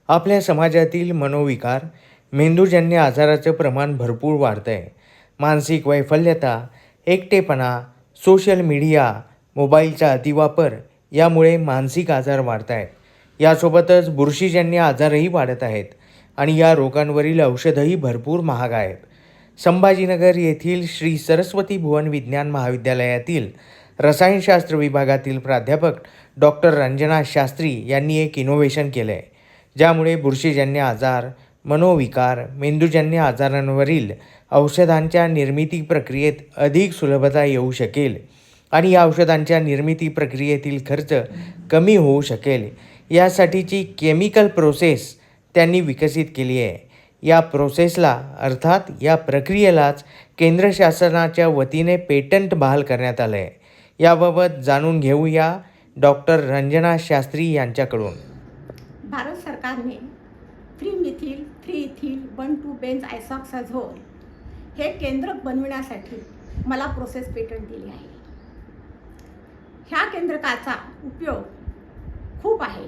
आपल्या समाजातील मनोविकार, मेंदूजन्य आजाराचं प्रमाण भरपूर वाढतं आहे. मानसिक वैफल्यता, एकटेपणा, सोशल मीडिया, मोबाईलचा अतिवापर यामुळे मानसिक आजार वाढत आहेत. यासोबतच बुरशीजन्य आजारही वाढत आहेत आणि या रोगांवरील औषधंही भरपूर महाग आहेत. संभाजीनगर येथील श्री सरस्वती भुवन विज्ञान महाविद्यालयातील रसायनशास्त्र विभागातील प्राध्यापक डॉक्टर रंजना शास्त्री यांनी एक इनोव्हेशन केलं आहे, ज्यामुळे बुरशीजन्य आजार, मनोविकार, मेंदूजन्य आजारांवरील औषधांच्या निर्मिती प्रक्रियेत अधिक सुलभता येऊ शकेल आणि या औषधांच्या निर्मिती प्रक्रियेतील खर्च कमी होऊ शकेल. यासाठीची केमिकल प्रोसेस त्यांनी विकसित केली आहे. या प्रोसेसला अर्थात या प्रक्रियेलाच केंद्र शासनाच्या वतीने पेटंट बहाल करण्यात आलं आहे. याबाबत जाणून घेऊया डॉक्टर रंजना शास्त्री यांच्याकडून. भारत सरकारने 3-मिथिल 3-इथिल 1,2-बेंझ आयसॉक्साझोल हे केंद्रक बनविण्यासाठी मला प्रोसेस पेटंट दिली आहे. ह्या केंद्रकाचा उपयोग खूप आहे.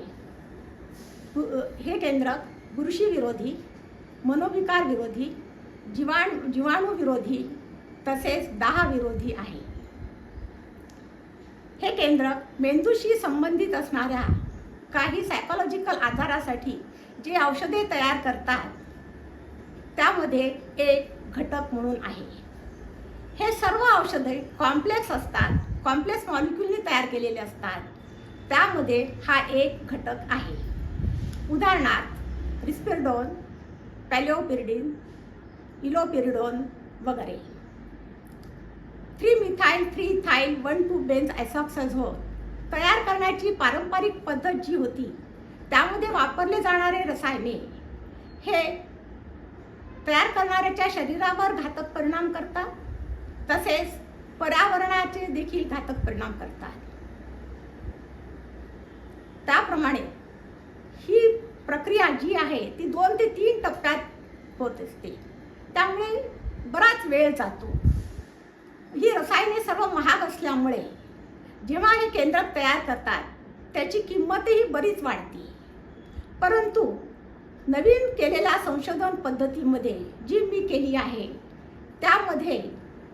हे केंद्रक बुरशीविरोधी, मनोविकार विरोधी, जीवाणू विरोधी तसेच दाह विरोधी आहे. हे केंद्रक मेंदूशी संबंधित असणाऱ्या काही सायकोलॉजिकल आजारासाठी जे औषधे तयार करतात त्यामध्ये एक घटक म्हणून आहे. हे सर्व औषधे कॉम्प्लेक्स असतात, कॉम्प्लेक्स मॉलिक्यूलने तयार केलेले असतात. त्यामध्ये हा एक घटक आहे. उदाहरणार्थ रिस्पेरडोन, पॅलिओपिरिडिन, इलोपिरिडोन वगैरे. 3-मिथाइल 3-इथाइल 1,2-बेंझ आयसॉक्साझोल तयार करण्याची पारंपरिक पद्धत जी होती त्यामध्ये वापरले जाणारे रसायने हे तयार करणाऱ्याच्या शरीरावर घातक परिणाम करतात, तसेच पर्यावरणाचे देखील घातक परिणाम करतात. त्याप्रमाणे ही प्रक्रिया जी आहे ती 2 ते 3 टप्प्यात होत असते. त्यामुळे बराच वेळ जातो. ही रसायने सर्व महाग असल्यामुळे जेव्हा हे केंद्रक तयार करतात त्याची किंमतही बरीच वाढते. परंतु नवीन केलेल्या संशोधन पद्धतीमध्ये जी मी केली आहे त्यामध्ये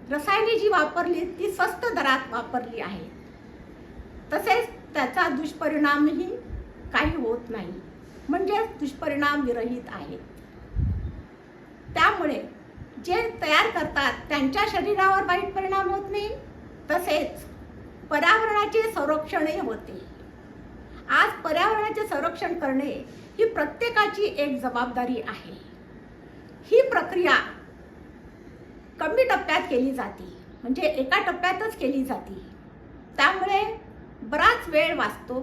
रसायने जी वापरली ती स्वस्त दरात वापरली आहे. तसेच त्याचा दुष्परिणामही काही होत नाही, म्हणजे दुष्परिणाम विरहित आहेत. त्यामुळे जे तयार करतात त्यांच्या शरीरावर वाईट परिणाम होत नाही, तसेच पर्यावरणाचे संरक्षणही होते. आज पर्यावरणाचे संरक्षण करणे ही प्रत्येकाची एक जबाबदारी आहे. ही प्रक्रिया कमी टप्प्यात केली जाते, म्हणजे एका टप्प्यातच केली जाते. त्यामुळे बराच वेळ वाचतो,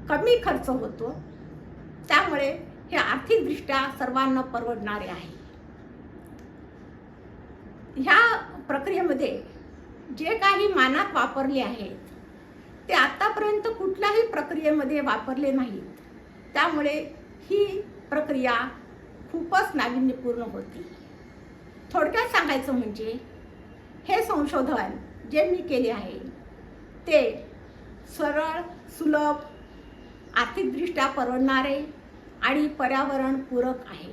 कमी खर्च होतो. त्यामुळे हे आर्थिकदृष्ट्या सर्वांना परवडणारे आहे. ह्या प्रक्रियेमध्ये जे काही मानक वापरले आहेत ते आतापर्यंत कुठल्याही प्रक्रियेमध्ये वापरले नाहीत. त्यामुळे ही प्रक्रिया खूपच नाविन्यपूर्ण होती. थोडक्यात सांगायचं म्हणजे हे संशोधन जे मी केले आहे ते सरळ, सुलभ, आर्थिकदृष्ट्या परवडणारे आणि पर्यावरणपूरक आहे.